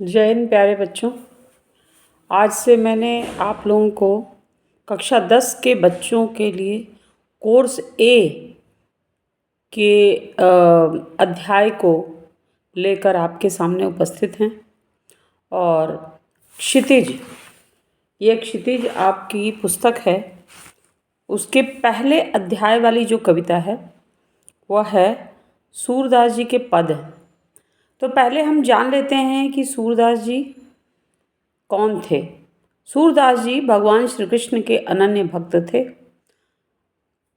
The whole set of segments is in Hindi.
जय हिंद प्यारे बच्चों। आज से मैंने आप लोगों को कक्षा 10 के बच्चों के लिए कोर्स ए के अध्याय को लेकर आपके सामने उपस्थित हैं। और क्षितिज, ये क्षितिज आपकी पुस्तक है, उसके पहले अध्याय वाली जो कविता है वह है सूरदास जी के पद। तो पहले हम जान लेते हैं कि सूरदास जी कौन थे। सूरदास जी भगवान श्री कृष्ण के अनन्य भक्त थे।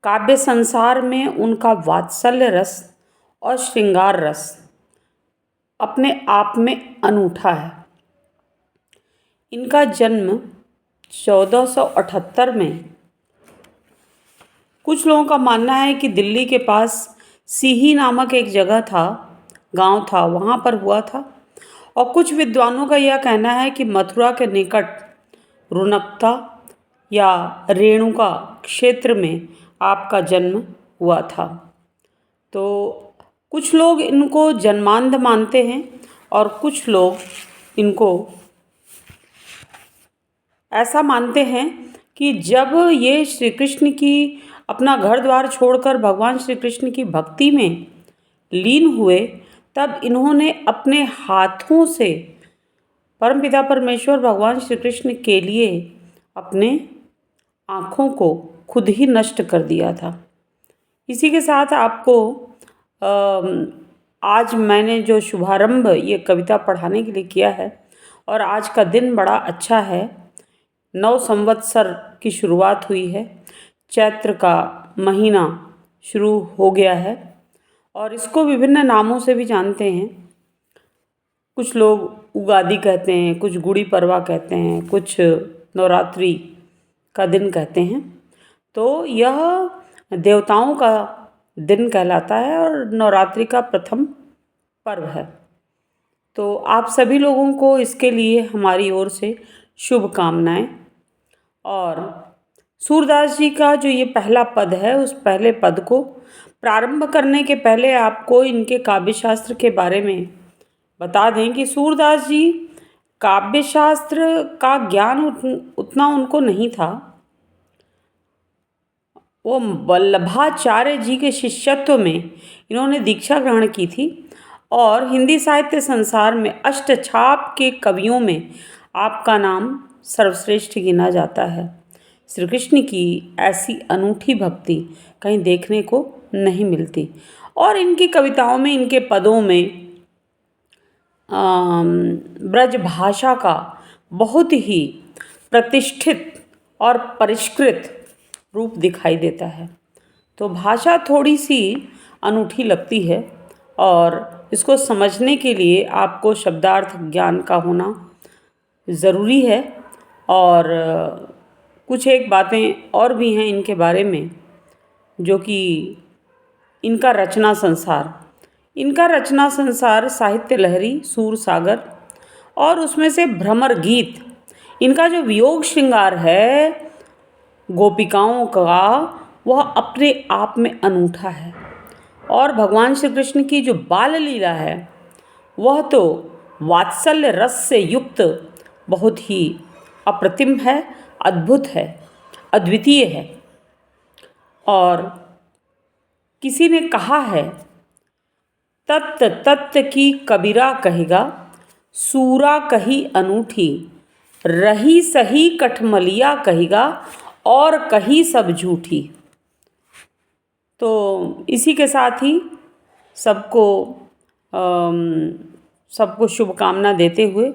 काव्य संसार में उनका वात्सल्य रस और श्रृंगार रस अपने आप में अनूठा है। इनका जन्म 1478 में, कुछ लोगों का मानना है कि दिल्ली के पास सीही नामक एक जगह था, गांव था, वहाँ पर हुआ था। और कुछ विद्वानों का यह कहना है कि मथुरा के निकट रुनकता या रेणुका क्षेत्र में आपका जन्म हुआ था। तो कुछ लोग इनको जन्मांध मानते हैं और कुछ लोग इनको ऐसा मानते हैं कि जब ये श्री कृष्ण की अपना घर द्वार छोड़कर भगवान श्री कृष्ण की भक्ति में लीन हुए, तब इन्होंने अपने हाथों से परमपिता परमेश्वर भगवान श्री कृष्ण के लिए अपने आँखों को खुद ही नष्ट कर दिया था। इसी के साथ आपको आज मैंने जो शुभारंभ ये कविता पढ़ाने के लिए किया है, और आज का दिन बड़ा अच्छा है। नव संवत्सर की शुरुआत हुई है, चैत्र का महीना शुरू हो गया है और इसको विभिन्न नामों से भी जानते हैं। कुछ लोग उगादि कहते हैं, कुछ गुड़ी पड़वा कहते हैं, कुछ नवरात्रि का दिन कहते हैं। तो यह देवताओं का दिन कहलाता है और नवरात्रि का प्रथम पर्व है। तो आप सभी लोगों को इसके लिए हमारी ओर से शुभकामनाएं। और सूरदास जी का जो ये पहला पद है, उस पहले पद को प्रारंभ करने के पहले आपको इनके काव्य शास्त्र के बारे में बता दें कि सूरदास जी काव्य शास्त्र का ज्ञान उतना उनको नहीं था। वो वल्लभाचार्य जी के शिष्यत्व में इन्होंने दीक्षा ग्रहण की थी और हिंदी साहित्य संसार में अष्टछाप के कवियों में आपका नाम सर्वश्रेष्ठ गिना जाता है। श्री कृष्ण की ऐसी अनूठी भक्ति कहीं देखने को नहीं मिलती और इनकी कविताओं में, इनके पदों में ब्रज भाषा का बहुत ही प्रतिष्ठित और परिष्कृत रूप दिखाई देता है। तो भाषा थोड़ी सी अनूठी लगती है और इसको समझने के लिए आपको शब्दार्थ ज्ञान का होना ज़रूरी है। और कुछ एक बातें और भी हैं इनके बारे में, जो कि इनका रचना संसार साहित्य लहरी, सूर सागर और उसमें से भ्रमर गीत, इनका जो वियोग श्रृंगार है गोपिकाओं का, वह अपने आप में अनूठा है। और भगवान श्री कृष्ण की जो बाल लीला है वह तो वात्सल्य रस से युक्त बहुत ही अप्रतिम है, अद्भुत है, अद्वितीय है। और किसी ने कहा है, तत्त तत्त की कबीरा कहेगा, सूरा कही अनूठी, रही सही कठमलिया कहेगा, और कही सब झूठी। तो इसी के साथ ही सबको शुभकामना देते हुए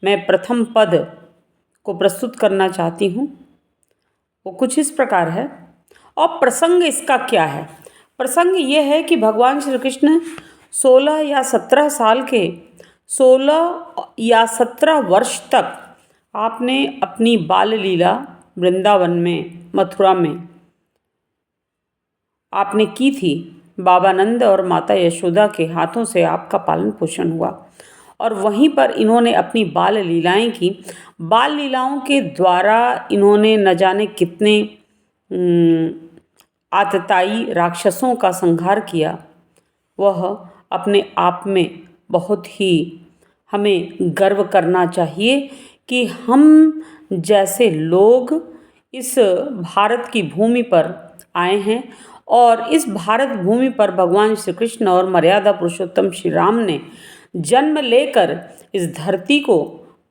मैं प्रथम पद को प्रस्तुत करना चाहती हूँ। वो कुछ इस प्रकार है। और प्रसंग इसका क्या है? प्रसंग ये है कि भगवान श्री कृष्ण 16 या 17 साल के, 16 या 17 वर्ष तक आपने अपनी बाल लीला वृंदावन में, मथुरा में आपने की थी। बाबा नंद और माता यशोदा के हाथों से आपका पालन पोषण हुआ और वहीं पर इन्होंने अपनी बाल लीलाएं की। बाल लीलाओं के द्वारा इन्होंने न जाने कितने आतताई राक्षसों का संहार किया। वह अपने आप में बहुत ही हमें गर्व करना चाहिए कि हम जैसे लोग इस भारत की भूमि पर आए हैं और इस भारत भूमि पर भगवान श्री कृष्ण और मर्यादा पुरुषोत्तम श्री राम ने जन्म लेकर इस धरती को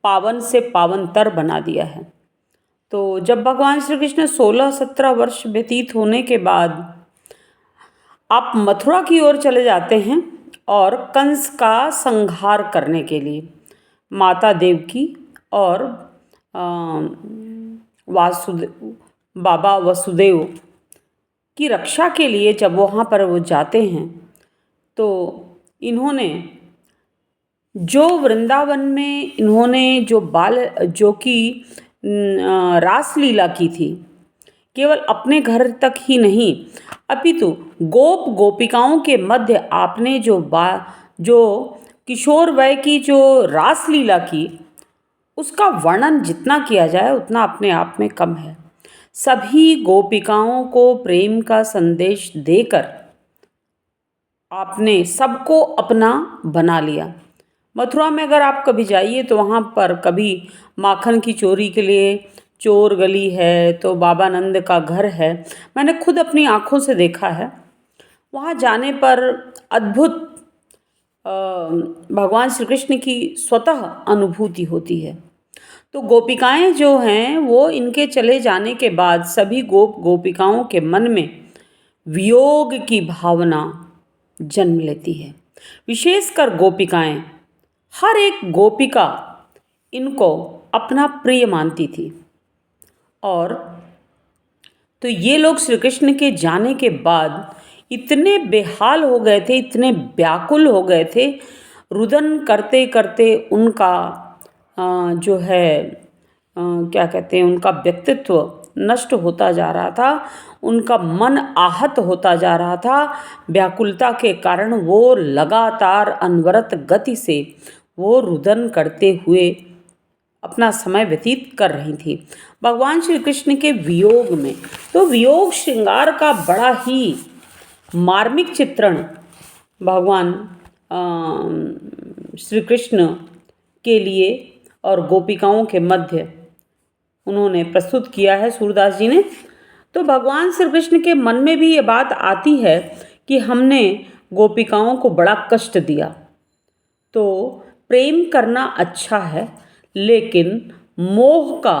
पावन से पावनतर बना दिया है। तो जब भगवान श्री कृष्ण 16-17 वर्ष व्यतीत होने के बाद आप मथुरा की ओर चले जाते हैं और कंस का संहार करने के लिए माता देवकी और बाबा वसुदेव की रक्षा के लिए जब वहाँ पर वो जाते हैं तो इन्होंने जो वृंदावन में जो कि रासलीला की थी, केवल अपने घर तक ही नहीं अपितु गोप गोपिकाओं के मध्य आपने जो किशोर वय की जो रासलीला की, उसका वर्णन जितना किया जाए उतना अपने आप में कम है। सभी गोपिकाओं को प्रेम का संदेश देकर आपने सबको अपना बना लिया। मथुरा में अगर आप कभी जाइए तो वहाँ पर कभी माखन की चोरी के लिए चोर गली है, तो बाबा नंद का घर है, मैंने खुद अपनी आँखों से देखा है। वहाँ जाने पर अद्भुत भगवान श्री कृष्ण की स्वतः अनुभूति होती है। तो गोपिकाएं जो हैं वो इनके चले जाने के बाद सभी गोपिकाओं के मन में वियोग की भावना जन्म लेती है। विशेषकर गोपिकाएं, हर एक गोपिका इनको अपना प्रिय मानती थी। और तो ये लोग श्री कृष्ण के जाने के बाद इतने बेहाल हो गए थे, इतने व्याकुल हो गए थे, रुदन करते करते उनका जो है क्या कहते हैं, उनका व्यक्तित्व नष्ट होता जा रहा था, उनका मन आहत होता जा रहा था। व्याकुलता के कारण वो लगातार अनवरत गति से वो रुदन करते हुए अपना समय व्यतीत कर रही थी भगवान श्री कृष्ण के वियोग में। तो वियोग श्रृंगार का बड़ा ही मार्मिक चित्रण भगवान श्री कृष्ण के लिए और गोपिकाओं के मध्य उन्होंने प्रस्तुत किया है सूरदास जी ने। तो भगवान श्री कृष्ण के मन में भी ये बात आती है कि हमने गोपिकाओं को बड़ा कष्ट दिया। तो प्रेम करना अच्छा है, लेकिन मोह का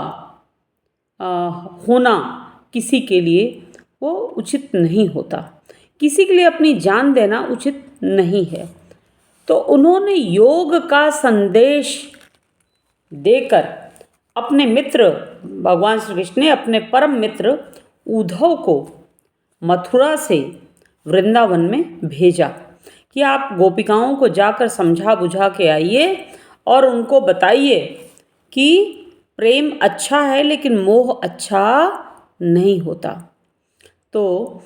होना किसी के लिए वो उचित नहीं होता, किसी के लिए अपनी जान देना उचित नहीं है। तो उन्होंने योग का संदेश देकर अपने मित्र भगवान श्री कृष्ण ने अपने परम मित्र उद्धव को मथुरा से वृंदावन में भेजा कि आप गोपिकाओं को जाकर समझा बुझा के आइए और उनको बताइए कि प्रेम अच्छा है लेकिन मोह अच्छा नहीं होता। तो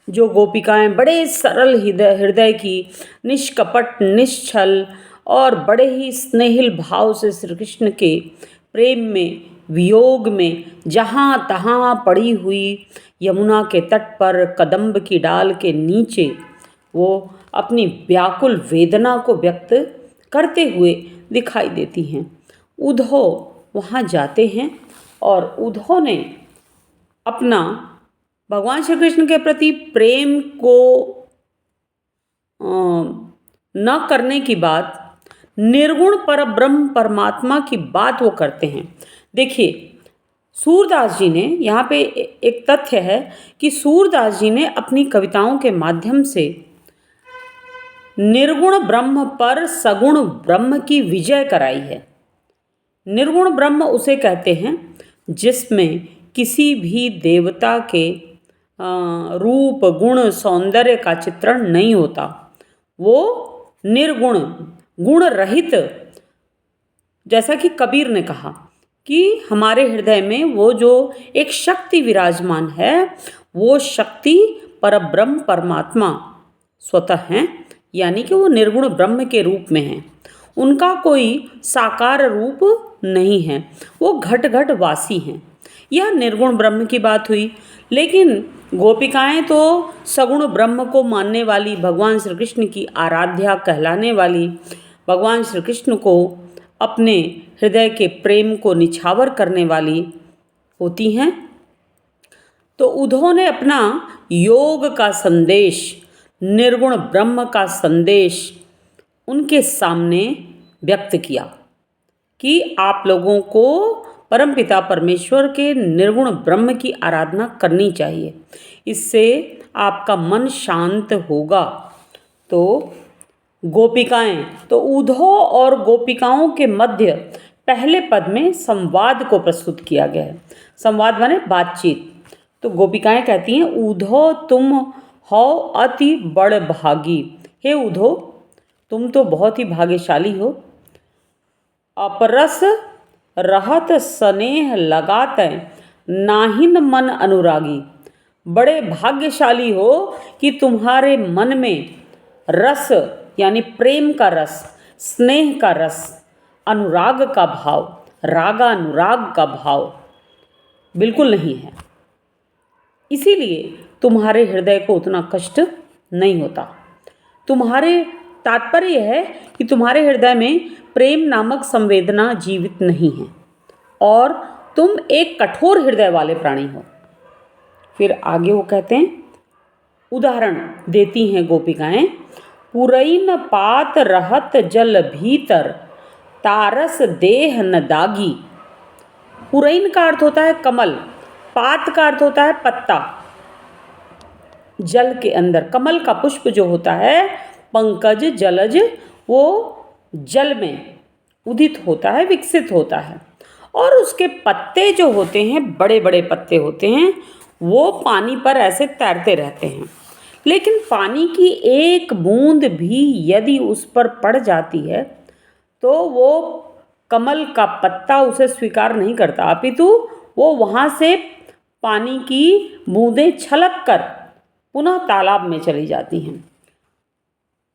जो गोपिकाएं बड़े सरल हृदय की, निष्कपट, निश्छल और बड़े ही स्नेहिल भाव से श्री कृष्ण के प्रेम में, वियोग में जहाँ तहाँ पड़ी हुई यमुना के तट पर कदम्ब की डाल के नीचे वो अपनी व्याकुल वेदना को व्यक्त करते हुए दिखाई देती हैं। उद्धव वहाँ जाते हैं और उद्धव ने अपना भगवान श्री कृष्ण के प्रति प्रेम को न करने की बात, निर्गुण परब्रह्म परमात्मा की बात वो करते हैं। देखिए, सूरदास जी ने यहाँ पे एक तथ्य है कि सूरदास जी ने अपनी कविताओं के माध्यम से निर्गुण ब्रह्म पर सगुण ब्रह्म की विजय कराई है। निर्गुण ब्रह्म उसे कहते हैं जिसमें किसी भी देवता के रूप, गुण, सौंदर्य का चित्रण नहीं होता। वो निर्गुण, गुण रहित, जैसा कि कबीर ने कहा कि हमारे हृदय में वो जो एक शक्ति विराजमान है, वो शक्ति परब्रह्म परमात्मा स्वतः हैं, यानी कि वो निर्गुण ब्रह्म के रूप में हैं। उनका कोई साकार रूप नहीं है, वो घट घट वासी हैं। यह निर्गुण ब्रह्म की बात हुई। लेकिन गोपिकाएं तो सगुण ब्रह्म को मानने वाली, भगवान श्री कृष्ण की आराध्या कहलाने वाली, भगवान श्री कृष्ण को अपने हृदय के प्रेम को निछावर करने वाली होती हैं। तो उन्होंने अपना योग का संदेश, निर्गुण ब्रह्म का संदेश उनके सामने व्यक्त किया कि आप लोगों को परमपिता परमेश्वर के निर्गुण ब्रह्म की आराधना करनी चाहिए, इससे आपका मन शांत होगा। तो गोपिकाएं, तो उद्धव और गोपिकाओं के मध्य पहले पद में संवाद को प्रस्तुत किया गया है। संवाद माने बातचीत। तो गोपिकाएं कहती हैं, उद्धव तुम हो अति बड़ भागी। हे उद्धव, तुम तो बहुत ही भाग्यशाली हो। अपरस रहत स्नेह लगात नाहिन मन अनुरागी। बड़े भाग्यशाली हो कि तुम्हारे मन में रस यानी प्रेम का रस, स्नेह का रस, अनुराग का भाव, रागानुराग का भाव बिल्कुल नहीं है, इसीलिए तुम्हारे हृदय को उतना कष्ट नहीं होता। तुम्हारे तात्पर्य है कि तुम्हारे हृदय में प्रेम नामक संवेदना जीवित नहीं है और तुम एक कठोर हृदय वाले प्राणी हो। फिर आगे वो कहते हैं, उदाहरण देती हैं गोपिकाएं, पुरैन पात रहत जल भीतर तारस देह न दागी। पुरैन का अर्थ होता है कमल, पात का अर्थ होता है पत्ता। जल के अंदर कमल का पुष्प जो होता है, पंकज जलज, वो जल में उदित होता है, विकसित होता है, और उसके पत्ते जो होते हैं, बड़े बड़े पत्ते होते हैं, वो पानी पर ऐसे तैरते रहते हैं। लेकिन पानी की एक बूंद भी यदि उस पर पड़ जाती है तो वो कमल का पत्ता उसे स्वीकार नहीं करता, अपितु वो वहाँ से पानी की बूंदें छलक कर पुनः तालाब में चली जाती हैं।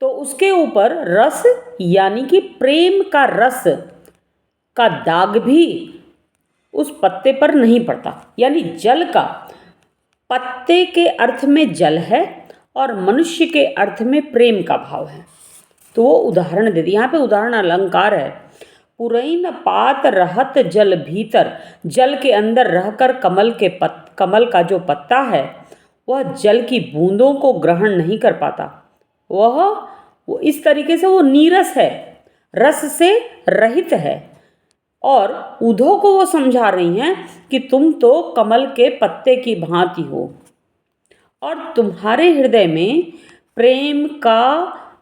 तो उसके ऊपर रस यानी कि प्रेम का रस का दाग भी उस पत्ते पर नहीं पड़ता। यानी जल का, पत्ते के अर्थ में जल है और मनुष्य के अर्थ में प्रेम का भाव है। तो वो उदाहरण दे दी, यहाँ पे उदाहरण अलंकार है। पुरैन पात रहत जल भीतर, जल के अंदर रहकर कमल का जो पत्ता है वह जल की बूंदों को ग्रहण नहीं कर पाता। वो इस तरीके से वो नीरस है, रस से रहित है। और उद्धव को वो समझा रही हैं कि तुम तो कमल के पत्ते की भांति हो और तुम्हारे हृदय में प्रेम का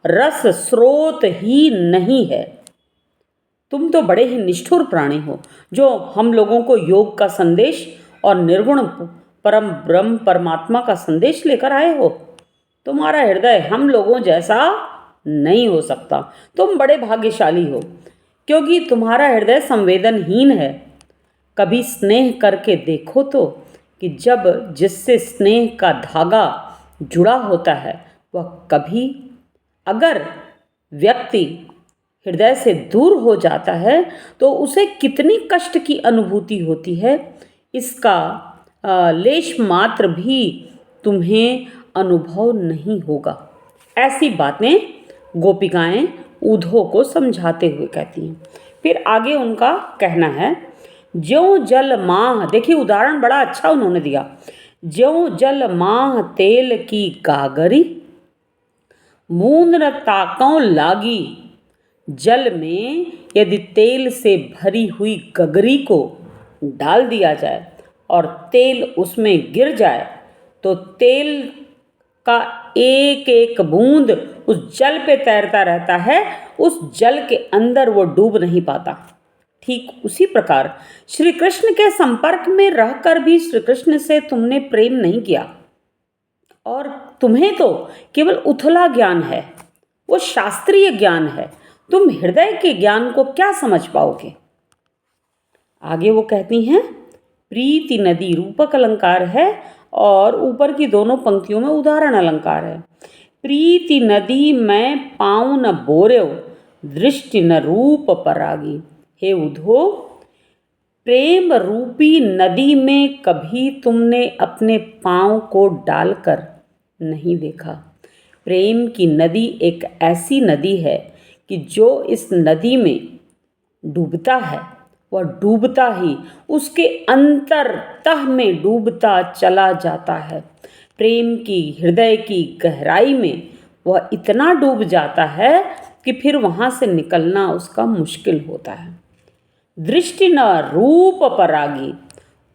रस स्रोत ही नहीं है। तुम तो बड़े ही निष्ठुर प्राणी हो जो हम लोगों को योग का संदेश और निर्गुण परम ब्रह्म परमात्मा का संदेश लेकर आए हो। तुम्हारा हृदय हम लोगों जैसा नहीं हो सकता। तुम बड़े भाग्यशाली हो क्योंकि तुम्हारा हृदय संवेदनहीन है। कभी स्नेह करके देखो तो कि जब जिससे स्नेह का धागा जुड़ा होता है वह कभी अगर व्यक्ति हृदय से दूर हो जाता है तो उसे कितनी कष्ट की अनुभूति होती है, इसका लेश मात्र भी तुम्हें अनुभव नहीं होगा। ऐसी बातें गोपिकाएं उद्धव को समझाते हुए कहती हैं। फिर आगे उनका कहना है, ज्यों जल माह, देखिए उदाहरण बड़ा अच्छा उन्होंने दिया। ज्यों जल माह तेल की गागरी, बूंद न ताकों लागी। जल में यदि तेल से भरी हुई गगरी को डाल दिया जाए और तेल उसमें गिर जाए तो तेल का एक एक बूंद उस जल पे तैरता रहता है, उस जल के अंदर वो डूब नहीं पाता। ठीक उसी प्रकार श्री कृष्ण के संपर्क में रहकर भी श्री कृष्ण से तुमने प्रेम नहीं किया और तुम्हें तो केवल उथला ज्ञान है, वो शास्त्रीय ज्ञान है। तुम हृदय के ज्ञान को क्या समझ पाओगे। आगे वो कहती हैं, प्रीति नदी रूपक अलंकार है और ऊपर की दोनों पंक्तियों में उदाहरण अलंकार है। प्रीति नदी मैं पाँव न बोर्यो, दृष्टि न रूप परागी। हे उद्धव, प्रेम रूपी नदी में कभी तुमने अपने पाँव को डालकर नहीं देखा। प्रेम की नदी एक ऐसी नदी है कि जो इस नदी में डूबता है वह डूबता ही उसके अंतरतः में डूबता चला जाता है। प्रेम की हृदय की गहराई में वह इतना डूब जाता है कि फिर वहाँ से निकलना उसका मुश्किल होता है। दृष्टि न रूप परागी,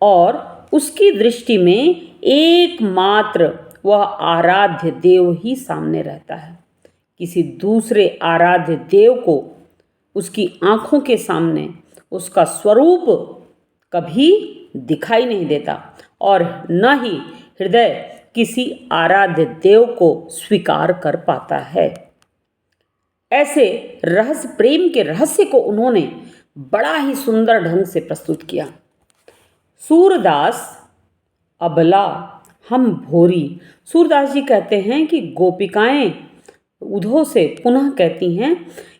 और उसकी दृष्टि में एकमात्र वह आराध्य देव ही सामने रहता है। किसी दूसरे आराध्य देव को उसकी आँखों के सामने उसका स्वरूप कभी दिखाई नहीं देता, और न ही हृदय किसी आराध्य देव को स्वीकार कर पाता है। ऐसे रहस्य, प्रेम के रहस्य को उन्होंने बड़ा ही सुंदर ढंग से प्रस्तुत किया। सूरदास अबला हम भोरी। सूरदास जी कहते हैं कि गोपिकाएं उधो से पुनः कहती हैं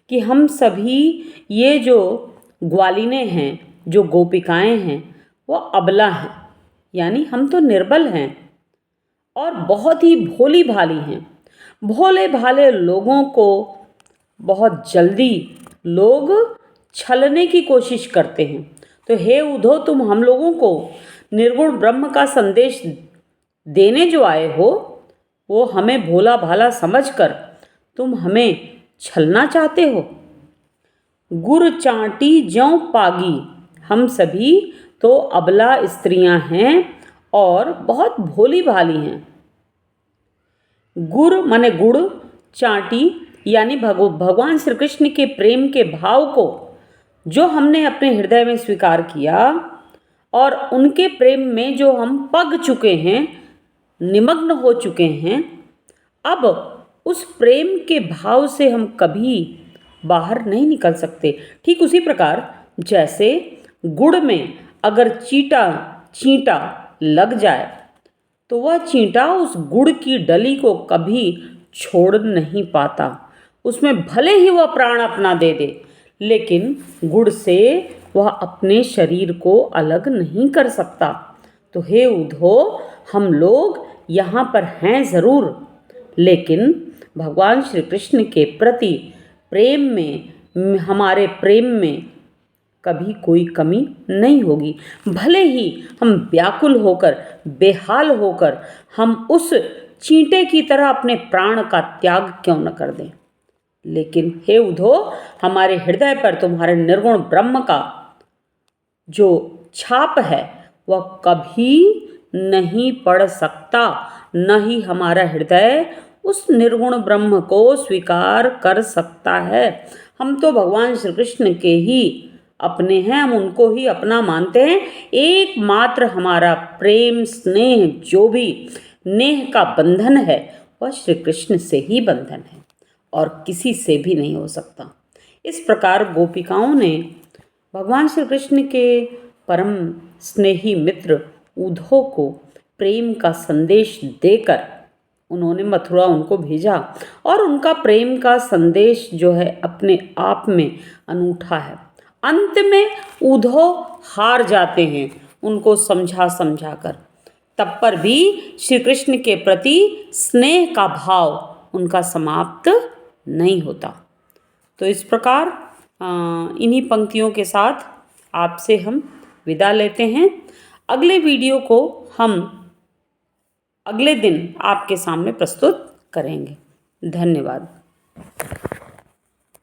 कि हम सभी ये जो ग्वालिनें हैं, जो गोपिकाएं हैं, वो अबला हैं, यानी हम तो निर्बल हैं और बहुत ही भोली भाली हैं। भोले भाले लोगों को बहुत जल्दी लोग छलने की कोशिश करते हैं। तो हे उद्धव, तुम हम लोगों को निर्गुण ब्रह्म का संदेश देने जो आए हो, वो हमें भोला भाला समझकर तुम हमें छलना चाहते हो। गुर चांटी ज्यों पागी, हम सभी तो अबला स्त्रियां हैं और बहुत भोली भाली हैं। गुर माने गुड़, चांटी यानी भगवान श्री कृष्ण के प्रेम के भाव को जो हमने अपने हृदय में स्वीकार किया और उनके प्रेम में जो हम पग चुके हैं, निमग्न हो चुके हैं, अब उस प्रेम के भाव से हम कभी बाहर नहीं निकल सकते। ठीक उसी प्रकार जैसे गुड़ में अगर चींटा लग जाए तो वह चींटा उस गुड़ की डली को कभी छोड़ नहीं पाता। उसमें भले ही वह प्राण अपना दे दे, लेकिन गुड़ से वह अपने शरीर को अलग नहीं कर सकता। तो हे उद्धव, हम लोग यहाँ पर हैं ज़रूर, लेकिन भगवान श्री कृष्ण के प्रति प्रेम में, हमारे प्रेम में कभी कोई कमी नहीं होगी। भले ही हम व्याकुल होकर, बेहाल होकर हम उस चींटे की तरह अपने प्राण का त्याग क्यों न कर दें, लेकिन हे उद्धव, हमारे हृदय पर तुम्हारे निर्गुण ब्रह्म का जो छाप है वह कभी नहीं पड़ सकता। न ही हमारा हृदय उस निर्गुण ब्रह्म को स्वीकार कर सकता है। हम तो भगवान श्री कृष्ण के ही अपने हैं, हम उनको ही अपना मानते हैं। एकमात्र हमारा प्रेम स्नेह जो भी नेह का बंधन है वह श्री कृष्ण से ही बंधन है और किसी से भी नहीं हो सकता। इस प्रकार गोपिकाओं ने भगवान श्री कृष्ण के परम स्नेही मित्र उद्धव को प्रेम का संदेश देकर उन्होंने मथुरा उनको भेजा, और उनका प्रेम का संदेश जो है अपने आप में अनूठा है। अंत में उद्धव हार जाते हैं उनको समझा कर, तब पर भी श्री कृष्ण के प्रति स्नेह का भाव उनका समाप्त नहीं होता। तो इस प्रकार इन्हीं पंक्तियों के साथ आपसे हम विदा लेते हैं। अगले वीडियो को हम अगले दिन आपके सामने प्रस्तुत करेंगे। धन्यवाद।